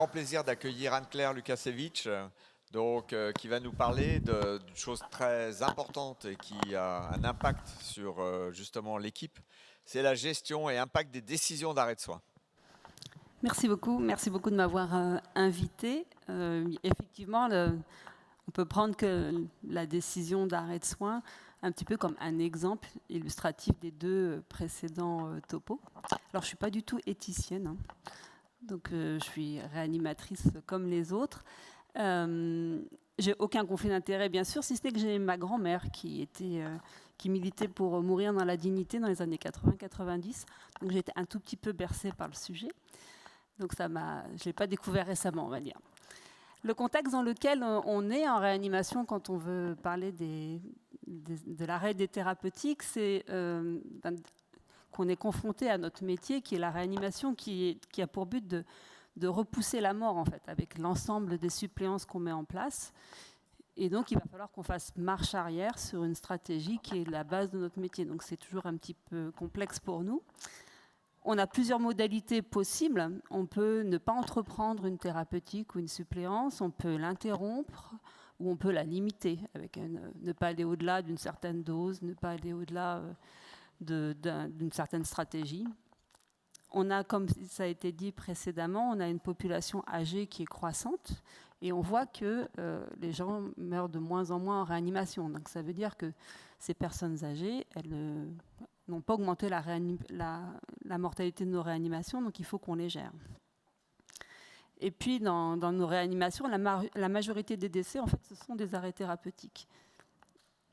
Grand plaisir d'accueillir Anne-Claire Lukasiewicz, qui va nous parler d'une chose très importante et qui a un impact sur justement l'équipe. C'est la gestion et impact des décisions d'arrêt de soins. Merci beaucoup de m'avoir invité. Effectivement, on peut prendre que la décision d'arrêt de soins un petit peu comme un exemple illustratif des deux précédents topos. Alors, je ne suis pas du tout éthicienne, hein. Donc, je suis réanimatrice comme les autres. J'ai aucun conflit d'intérêt, bien sûr, si ce n'est que j'ai ma grand-mère qui militait pour mourir dans la dignité dans les années 80-90. Donc, j'ai été un tout petit peu bercée par le sujet. Donc, je ne l'ai pas découvert récemment, on va dire. Le contexte dans lequel on est en réanimation quand on veut parler de l'arrêt des thérapeutiques, c'est qu'on est confronté à notre métier, qui est la réanimation, qui a pour but de repousser la mort, en fait, avec l'ensemble des suppléances qu'on met en place. Et donc, il va falloir qu'on fasse marche arrière sur une stratégie qui est la base de notre métier. Donc, c'est toujours un petit peu complexe pour nous. On a plusieurs modalités possibles. On peut ne pas entreprendre une thérapeutique ou une suppléance, on peut l'interrompre ou on peut la limiter, avec ne pas aller au-delà d'une certaine dose, ne pas aller au-delà d'une certaine stratégie. On a, comme ça a été dit précédemment, on a une population âgée qui est croissante et on voit que les gens meurent de moins en moins en réanimation. Donc ça veut dire que ces personnes âgées, elles n'ont pas augmenté la mortalité de nos réanimations, donc il faut qu'on les gère. Et puis dans nos réanimations, la majorité des décès, en fait, ce sont des arrêts thérapeutiques.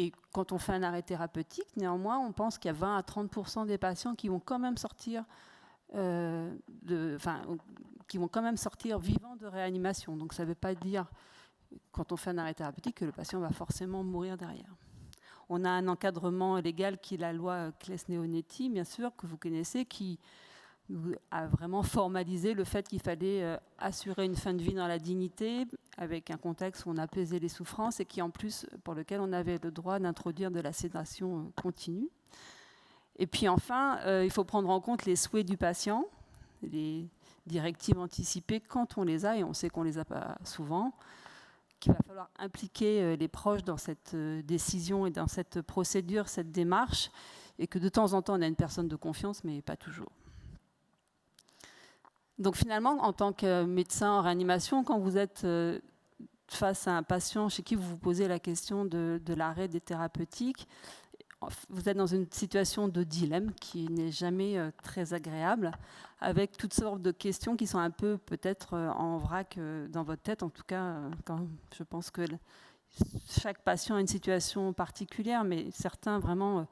Et quand on fait un arrêt thérapeutique, néanmoins, on pense qu'il y a 20 à 30% des patients qui vont quand même sortir, vivants de réanimation. Donc ça ne veut pas dire, quand on fait un arrêt thérapeutique, que le patient va forcément mourir derrière. On a un encadrement légal qui est la loi Claes-Leonetti, bien sûr, que vous connaissez, qui a vraiment formalisé le fait qu'il fallait assurer une fin de vie dans la dignité, avec un contexte où on apaisait les souffrances et qui, en plus, pour lequel on avait le droit d'introduire de la sédation continue. Et puis enfin, il faut prendre en compte les souhaits du patient, les directives anticipées quand on les a, et on sait qu'on ne les a pas souvent, qu'il va falloir impliquer les proches dans cette décision et dans cette procédure, cette démarche, et que de temps en temps, on a une personne de confiance, mais pas toujours. Donc finalement, en tant que médecin en réanimation, quand vous êtes face à un patient chez qui vous vous posez la question de l'arrêt des thérapeutiques, vous êtes dans une situation de dilemme qui n'est jamais très agréable, avec toutes sortes de questions qui sont un peu peut-être en vrac dans votre tête. En tout cas, je pense que chaque patient a une situation particulière, mais certains vraiment...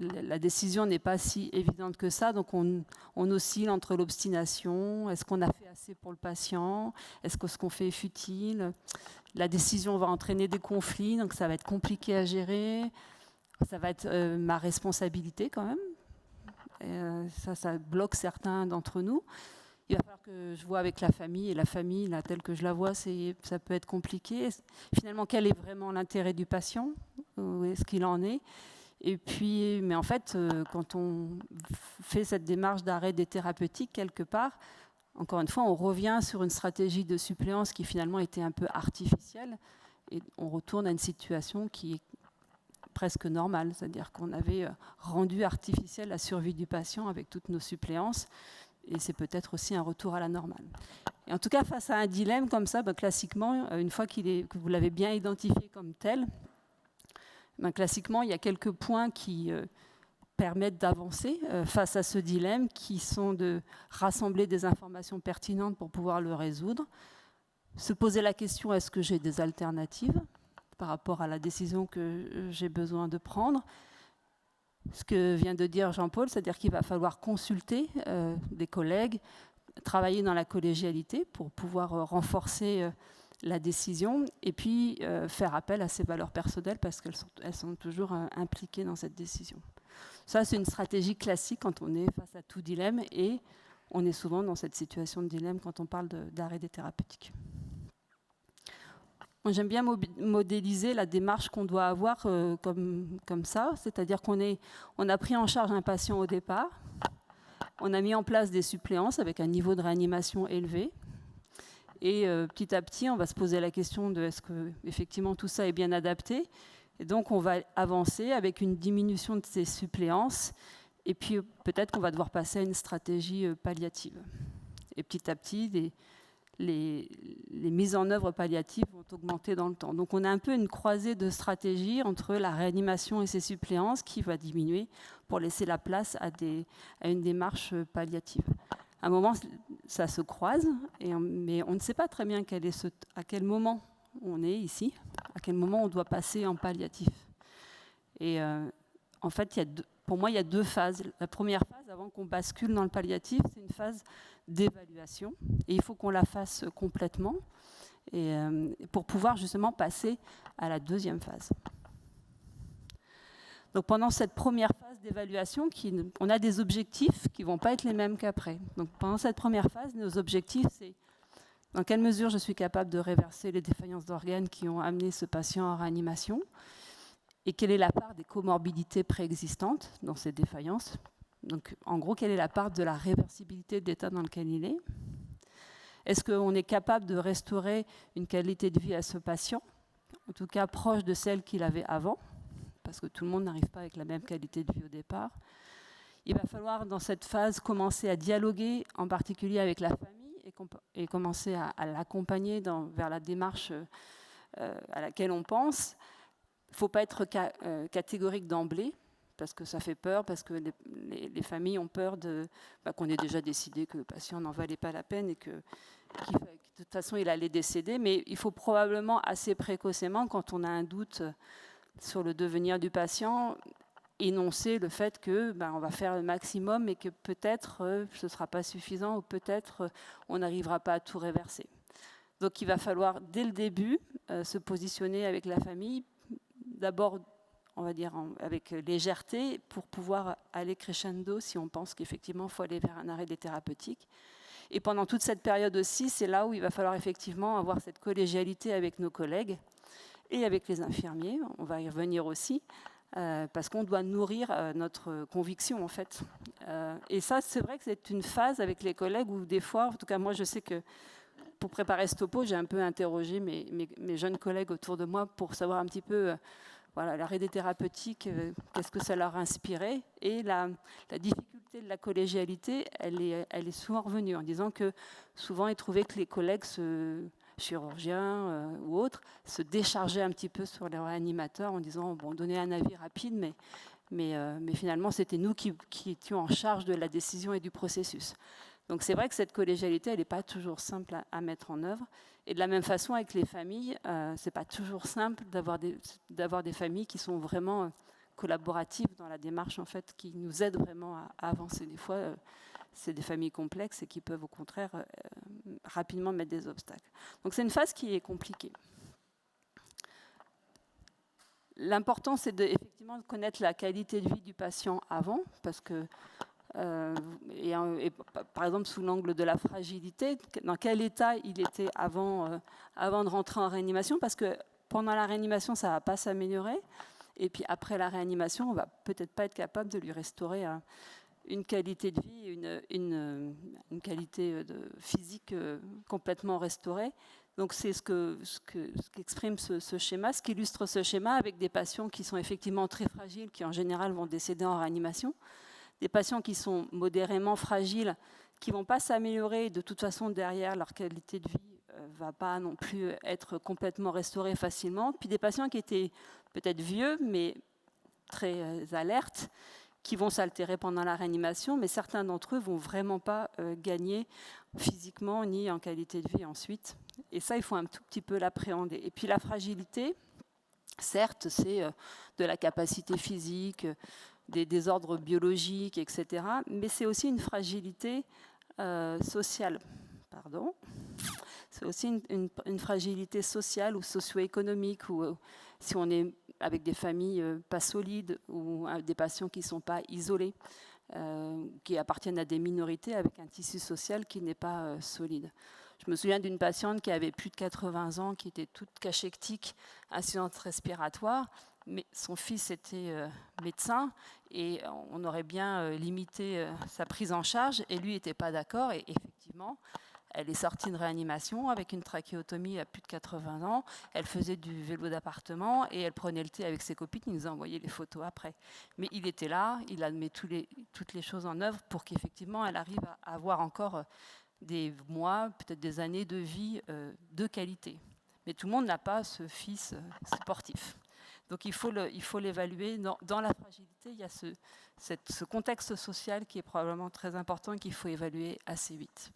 La décision n'est pas si évidente que ça, donc on oscille entre l'obstination, est-ce qu'on a fait assez pour le patient, est-ce que ce qu'on fait est futile, la décision va entraîner des conflits, donc ça va être compliqué à gérer, ça va être ma responsabilité quand même, ça bloque certains d'entre nous. Il va falloir que je vois avec la famille, et la famille, là, telle que je la vois, ça peut être compliqué. Finalement, quel est vraiment l'intérêt du patient? Où est-ce qu'il en est? Et puis, mais en fait, quand on fait cette démarche d'arrêt des thérapeutiques, quelque part, encore une fois, on revient sur une stratégie de suppléance qui finalement était un peu artificielle, et on retourne à une situation qui est presque normale, c'est-à-dire qu'on avait rendu artificielle la survie du patient avec toutes nos suppléances, et c'est peut-être aussi un retour à la normale. Et en tout cas, face à un dilemme comme ça, classiquement, une fois que vous l'avez bien identifié comme tel, classiquement, il y a quelques points qui permettent d'avancer face à ce dilemme, qui sont de rassembler des informations pertinentes pour pouvoir le résoudre, se poser la question, est-ce que j'ai des alternatives par rapport à la décision que j'ai besoin de prendre? Ce que vient de dire Jean-Paul, c'est-à-dire qu'il va falloir consulter des collègues, travailler dans la collégialité pour pouvoir renforcer la décision et puis faire appel à ses valeurs personnelles parce qu'elles sont toujours impliquées dans cette décision. Ça, c'est une stratégie classique quand on est face à tout dilemme et on est souvent dans cette situation de dilemme quand on parle d'arrêt des thérapeutiques. Moi, j'aime bien modéliser la démarche qu'on doit avoir comme ça, c'est-à-dire qu'on a pris en charge un patient au départ, on a mis en place des suppléances avec un niveau de réanimation élevé, Et petit à petit, on va se poser la question de est-ce que effectivement tout ça est bien adapté. Et donc, on va avancer avec une diminution de ces suppléances. Et puis, peut-être qu'on va devoir passer à une stratégie palliative. Et petit à petit, les mises en œuvre palliatives vont augmenter dans le temps. Donc, on a un peu une croisée de stratégies entre la réanimation et ses suppléances qui va diminuer pour laisser la place à une démarche palliative. À un moment, ça se croise, mais on ne sait pas très bien à quel moment on est ici, à quel moment on doit passer en palliatif. Et en fait, pour moi, il y a 2 phases. La première phase, avant qu'on bascule dans le palliatif, c'est une phase d'évaluation. Et il faut qu'on la fasse complètement pour pouvoir justement passer à la 2e phase. Donc pendant cette première phase d'évaluation, on a des objectifs qui ne vont pas être les mêmes qu'après. Donc pendant cette première phase, nos objectifs, c'est dans quelle mesure je suis capable de réverser les défaillances d'organes qui ont amené ce patient en réanimation et quelle est la part des comorbidités préexistantes dans ces défaillances. Donc en gros, quelle est la part de la réversibilité de l'état dans lequel il est. Est-ce qu'on est capable de restaurer une qualité de vie à ce patient, en tout cas proche de celle qu'il avait avant, parce que tout le monde n'arrive pas avec la même qualité de vie au départ. Il va falloir, dans cette phase, commencer à dialoguer, en particulier avec la famille, et commencer à l'accompagner vers la démarche à laquelle on pense. Il ne faut pas être catégorique d'emblée, parce que ça fait peur, parce que les familles ont peur qu'on ait déjà décidé que le patient n'en valait pas la peine et que de toute façon, il allait décéder. Mais il faut probablement assez précocement, quand on a un doute sur le devenir du patient, énoncer le fait que on va faire le maximum et que peut-être ce ne sera pas suffisant ou peut-être on n'arrivera pas à tout réverser. Donc il va falloir dès le début se positionner avec la famille, d'abord on va dire avec légèreté pour pouvoir aller crescendo si on pense qu'effectivement il faut aller vers un arrêt des thérapeutiques. Et pendant toute cette période aussi, c'est là où il va falloir effectivement avoir cette collégialité avec nos collègues et avec les infirmiers, on va y revenir aussi, parce qu'on doit nourrir notre conviction en fait. Et ça, c'est vrai que c'est une phase avec les collègues où des fois, en tout cas moi je sais que pour préparer ce topo, j'ai un peu interrogé mes jeunes collègues autour de moi pour savoir un petit peu l'arrêt des thérapeutiques, qu'est-ce que ça leur inspirait. Et la difficulté de la collégialité, elle est souvent revenue en disant que souvent ils trouvaient que les collègues chirurgiens ou autres, se déchargeaient un petit peu sur les réanimateurs en disant, donner un avis rapide, mais finalement, c'était nous qui étions en charge de la décision et du processus. Donc c'est vrai que cette collégialité, elle n'est pas toujours simple à mettre en œuvre. Et de la même façon, avec les familles, ce n'est pas toujours simple d'avoir des familles qui sont vraiment collaboratives dans la démarche, en fait, qui nous aident vraiment à avancer. Des fois, c'est des familles complexes et qui peuvent au contraire rapidement mettre des obstacles. Donc c'est une phase qui est compliquée. L'important, c'est effectivement de connaître la qualité de vie du patient avant, parce que, par exemple, sous l'angle de la fragilité, dans quel état il était avant de rentrer en réanimation, parce que pendant la réanimation, ça ne va pas s'améliorer, et puis après la réanimation, on ne va peut-être pas être capable de lui restaurer une qualité de vie, une qualité physique complètement restaurée. Donc c'est ce qu'exprime ce schéma, ce qu'illustre ce schéma avec des patients qui sont effectivement très fragiles, qui en général vont décéder en réanimation, des patients qui sont modérément fragiles, qui ne vont pas s'améliorer, de toute façon derrière leur qualité de vie ne va pas non plus être complètement restaurée facilement, puis des patients qui étaient peut-être vieux, mais très alertes, qui vont s'altérer pendant la réanimation, mais certains d'entre eux ne vont vraiment pas gagner physiquement ni en qualité de vie ensuite. Et ça, il faut un tout petit peu l'appréhender. Et puis la fragilité, certes, c'est de la capacité physique, des désordres biologiques, etc. Mais c'est aussi une fragilité sociale. Pardon. C'est aussi une fragilité sociale ou socio-économique, ou si on est avec des familles pas solides ou des patients qui ne sont pas isolés, qui appartiennent à des minorités avec un tissu social qui n'est pas solide. Je me souviens d'une patiente qui avait plus de 80 ans, qui était toute cachectique, insuffisance respiratoire, mais son fils était médecin et on aurait bien limité sa prise en charge et lui n'était pas d'accord et effectivement, Elle est sortie de réanimation avec une trachéotomie à plus de 80 ans. Elle faisait du vélo d'appartement et elle prenait le thé avec ses copines. Il nous a envoyé les photos après. Mais il était là, il a mis toutes les choses en œuvre pour qu'effectivement elle arrive à avoir encore des mois, peut-être des années de vie de qualité. Mais tout le monde n'a pas ce fils sportif. Donc il faut l'évaluer. Dans la fragilité, il y a ce contexte social qui est probablement très important et qu'il faut évaluer assez vite.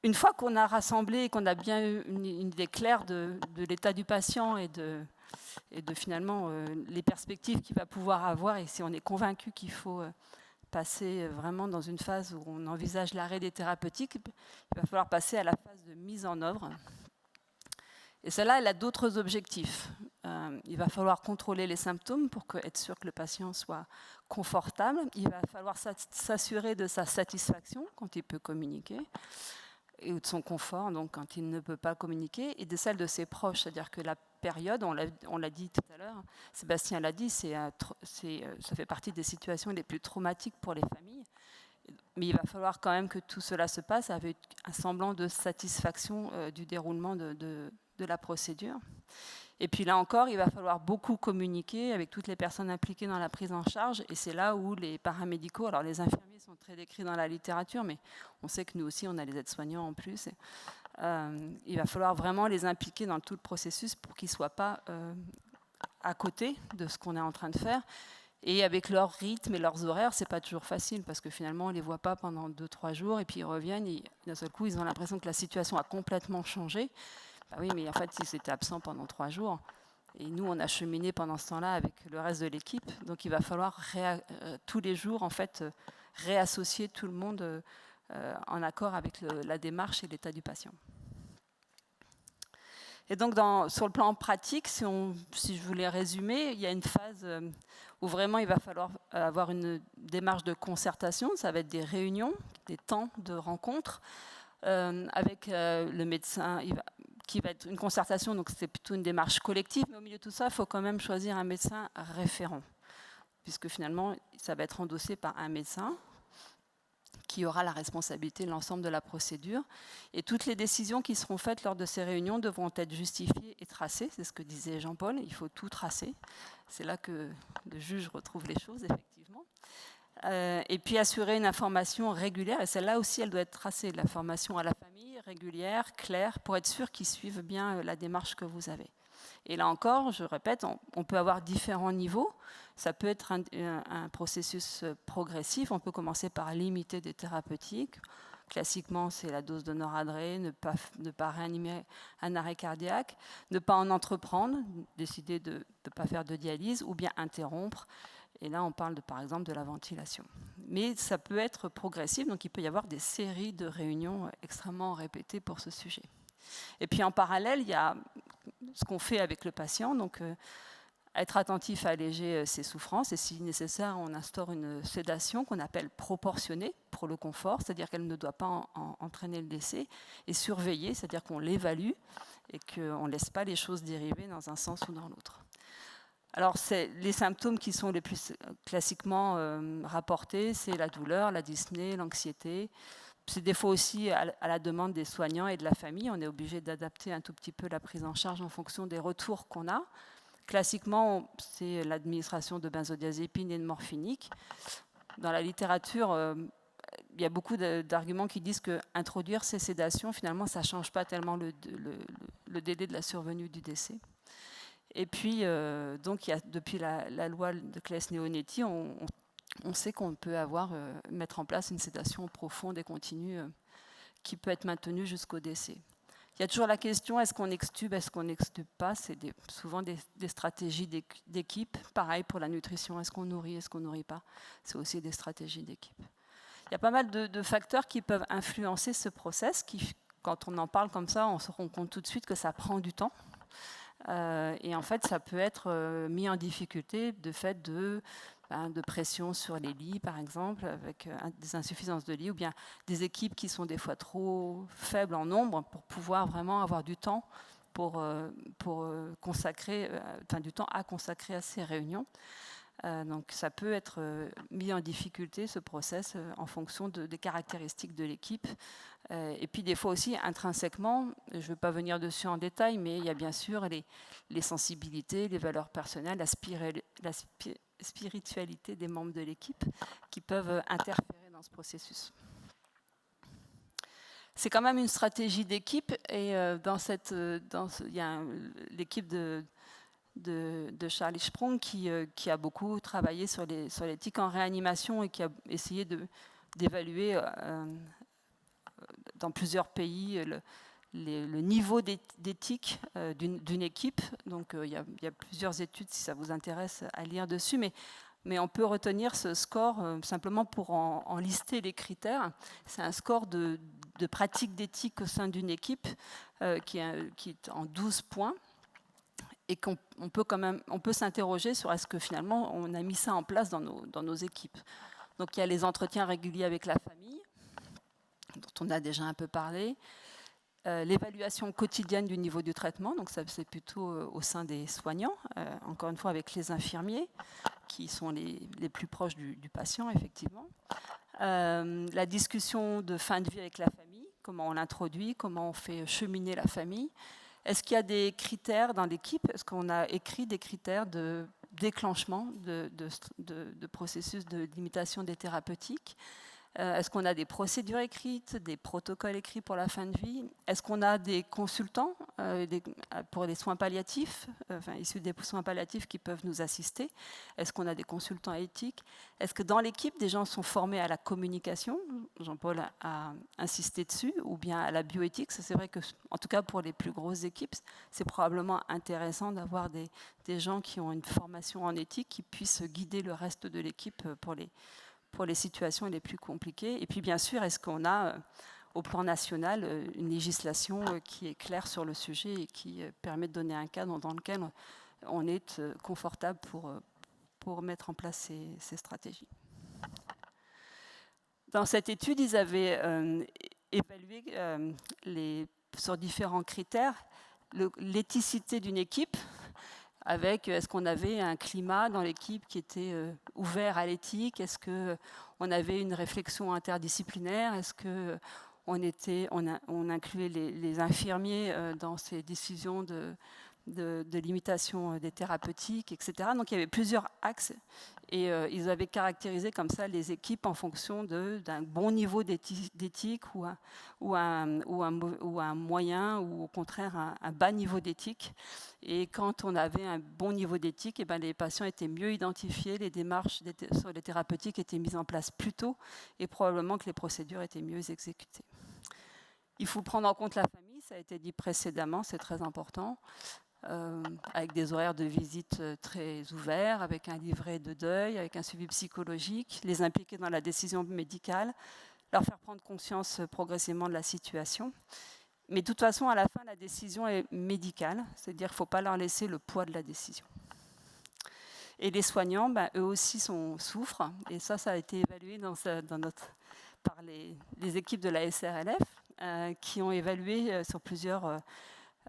Une fois qu'on a rassemblé et qu'on a bien eu une idée claire de l'état du patient et de finalement les perspectives qu'il va pouvoir avoir, et si on est convaincu qu'il faut passer vraiment dans une phase où on envisage l'arrêt des thérapeutiques, il va falloir passer à la phase de mise en œuvre. Et celle-là, elle a d'autres objectifs. Il va falloir contrôler les symptômes pour être sûr que le patient soit confortable. Il va falloir s'assurer de sa satisfaction quand il peut communiquer, et de son confort, donc quand il ne peut pas communiquer, et de celle de ses proches. C'est-à-dire que la période, on l'a dit tout à l'heure, Sébastien l'a dit, ça fait partie des situations les plus traumatiques pour les familles. Mais il va falloir quand même que tout cela se passe avec un semblant de satisfaction du déroulement de la procédure. Et puis là encore, il va falloir beaucoup communiquer avec toutes les personnes impliquées dans la prise en charge. Et c'est là où les paramédicaux, alors les infirmiers sont très décrits dans la littérature, mais on sait que nous aussi, on a les aides-soignants en plus. Il va falloir vraiment les impliquer dans tout le processus pour qu'ils ne soient pas à côté de ce qu'on est en train de faire. Et avec leur rythme et leurs horaires, c'est pas toujours facile parce que finalement, on les voit pas pendant 2-3 jours et puis ils reviennent et d'un seul coup, ils ont l'impression que la situation a complètement changé. Bah oui, mais en fait, ils étaient absents pendant 3 jours. Et nous, on a cheminé pendant ce temps-là avec le reste de l'équipe. Donc, il va falloir tous les jours, en fait, réassocier tout le monde en accord avec la démarche et l'état du patient. Et donc, sur le plan pratique, si je voulais résumer, il y a une phase où vraiment il va falloir avoir une démarche de concertation. Ça va être des réunions, des temps de rencontre avec le médecin, qui va être une concertation, donc c'est plutôt une démarche collective, mais au milieu de tout ça, il faut quand même choisir un médecin référent, puisque finalement, ça va être endossé par un médecin qui aura la responsabilité de l'ensemble de la procédure. Et toutes les décisions qui seront faites lors de ces réunions devront être justifiées et tracées. C'est ce que disait Jean-Paul, il faut tout tracer. C'est là que le juge retrouve les choses, effectivement. Et puis assurer une information régulière, et celle-là aussi, elle doit être tracée. L'information à la famille, régulière, claire, pour être sûr qu'ils suivent bien la démarche que vous avez. Et là encore, je répète, on peut avoir différents niveaux. Ça peut être un processus progressif. On peut commencer par limiter des thérapeutiques. Classiquement, c'est la dose de noradré, ne pas réanimer un arrêt cardiaque, ne pas en entreprendre, décider de ne pas faire de dialyse ou bien interrompre. Et là, on parle par exemple de la ventilation. Mais ça peut être progressif, donc il peut y avoir des séries de réunions extrêmement répétées pour ce sujet. Et puis en parallèle, il y a ce qu'on fait avec le patient, donc être attentif à alléger ses souffrances, et si nécessaire, on instaure une sédation qu'on appelle proportionnée pour le confort, c'est-à-dire qu'elle ne doit pas entraîner le décès, et surveiller, c'est-à-dire qu'on l'évalue et qu'on ne laisse pas les choses dériver dans un sens ou dans l'autre. Alors, les symptômes qui sont les plus classiquement rapportés, c'est la douleur, la dyspnée, l'anxiété. C'est des fois aussi à la demande des soignants et de la famille. On est obligé d'adapter un tout petit peu la prise en charge en fonction des retours qu'on a. Classiquement, c'est l'administration de benzodiazépines et de morphiniques. Dans la littérature, il y a beaucoup d'arguments qui disent qu'introduire ces sédations, finalement, ça ne change pas tellement le délai de la survenue du décès. Et puis, donc, depuis la loi de Claes-Leonetti, on sait qu'on peut mettre en place une sédation profonde et continue qui peut être maintenue jusqu'au décès. Il y a toujours la question, est-ce qu'on extube, est-ce qu'on n'extube pas? C'est souvent des stratégies d'équipe. Pareil pour la nutrition, est-ce qu'on nourrit, est-ce qu'on ne nourrit pas? C'est aussi des stratégies d'équipe. Il y a pas mal de facteurs qui peuvent influencer ce process, qui, quand on en parle comme ça, on se rend compte tout de suite que ça prend du temps. Et en fait, ça peut être mis en difficulté de fait de pression sur les lits, par exemple, avec des insuffisances de lits, ou bien des équipes qui sont des fois trop faibles en nombre pour pouvoir vraiment avoir du temps pour consacrer, du temps à consacrer à ces réunions. Donc ça peut être mis en difficulté, ce process, en fonction des caractéristiques de l'équipe. Et puis des fois aussi, intrinsèquement, je ne veux pas venir dessus en détail, mais il y a bien sûr les sensibilités, les valeurs personnelles, la spiritualité des membres de l'équipe qui peuvent interférer dans ce processus. C'est quand même une stratégie d'équipe, et il y a l'équipe de Charlie Sprung qui a beaucoup travaillé sur l'éthique en réanimation et qui a essayé d'évaluer dans plusieurs pays le niveau d'éthique d'une équipe. Donc il y a plusieurs études, si ça vous intéresse, à lire dessus, mais on peut retenir ce score simplement pour en lister les critères. C'est un score de pratique d'éthique au sein d'une équipe qui est en 12 points, et on peut s'interroger sur est-ce que finalement on a mis ça en place dans nos équipes. Donc il y a les entretiens réguliers avec la famille, dont on a déjà un peu parlé, l'évaluation quotidienne du niveau du traitement, donc ça c'est plutôt au sein des soignants, encore une fois avec les infirmiers, qui sont les plus proches du patient, effectivement. La discussion de fin de vie avec la famille, comment on l'introduit, comment on fait cheminer la famille. Est-ce qu'il y a des critères dans l'équipe? Est-ce qu'on a écrit des critères de déclenchement de processus de limitation des thérapeutiques? Est-ce qu'on a des procédures écrites, des protocoles écrits pour la fin de vie? Est-ce qu'on a des consultants pour les soins palliatifs, issus des soins palliatifs qui peuvent nous assister? Est-ce qu'on a des consultants éthiques? Est-ce que dans l'équipe, des gens sont formés à la communication? Jean-Paul a insisté dessus, ou bien à la bioéthique. C'est vrai que, en tout cas pour les plus grosses équipes, c'est probablement intéressant d'avoir des gens qui ont une formation en éthique, qui puissent guider le reste de l'équipe pour les situations les plus compliquées. Et puis bien sûr, est-ce qu'on a au plan national une législation qui est claire sur le sujet et qui permet de donner un cadre dans lequel on est confortable pour mettre en place ces stratégies. Dans cette étude, ils avaient évalué sur différents critères l'éthicité d'une équipe, avec est-ce qu'on avait un climat dans l'équipe qui était ouvert à l'éthique, est-ce qu'on avait une réflexion interdisciplinaire, est-ce qu'on incluait les infirmiers dans ces décisions de limitation des thérapeutiques, etc. Donc il y avait plusieurs axes, et ils avaient caractérisé comme ça les équipes en fonction d'un bon niveau d'éthique ou un moyen, ou au contraire un bas niveau d'éthique. Et quand on avait un bon niveau d'éthique, les patients étaient mieux identifiés, les démarches sur les thérapeutiques étaient mises en place plus tôt, et probablement que les procédures étaient mieux exécutées. Il faut prendre en compte la famille, ça a été dit précédemment, c'est très important. Avec des horaires de visite très ouverts, avec un livret de deuil, avec un suivi psychologique, les impliquer dans la décision médicale, leur faire prendre conscience progressivement de la situation. Mais de toute façon, à la fin, la décision est médicale, c'est-à-dire qu'il ne faut pas leur laisser le poids de la décision. Et les soignants, eux aussi souffrent, et ça a été évalué par les équipes de la SRLF, qui ont évalué sur plusieurs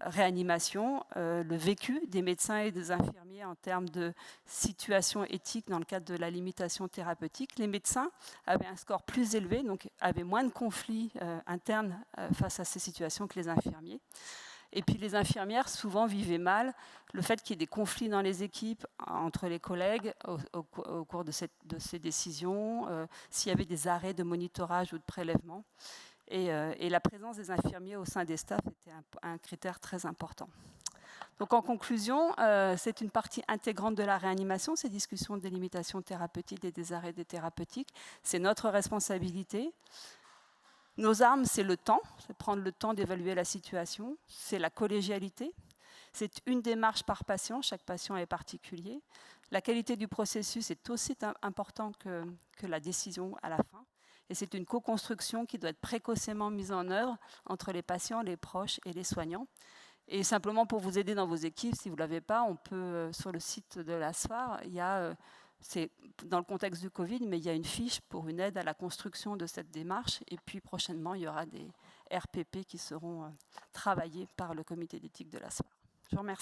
réanimation, le vécu des médecins et des infirmiers en termes de situation éthique dans le cadre de la limitation thérapeutique. Les médecins avaient un score plus élevé, donc avaient moins de conflits internes face à ces situations que les infirmiers. Et puis les infirmières souvent vivaient mal le fait qu'il y ait des conflits dans les équipes, entre les collègues, au cours de ces décisions, s'il y avait des arrêts de monitorage ou de prélèvement. Et la présence des infirmiers au sein des staffs était un critère très important. Donc en conclusion, c'est une partie intégrante de la réanimation, ces discussions de limitation thérapeutique et des arrêts des thérapeutiques. C'est notre responsabilité. Nos armes, c'est le temps, c'est prendre le temps d'évaluer la situation, c'est la collégialité, c'est une démarche par patient, chaque patient est particulier. La qualité du processus est aussi importante que la décision à la fin. Et c'est une co-construction qui doit être précocement mise en œuvre entre les patients, les proches et les soignants. Et simplement pour vous aider dans vos équipes, si vous ne l'avez pas, on peut, sur le site de l'ASFAR, c'est dans le contexte du Covid, mais il y a une fiche pour une aide à la construction de cette démarche. Et puis prochainement, il y aura des RPP qui seront travaillés par le comité d'éthique de l'ASFAR. Je vous remercie.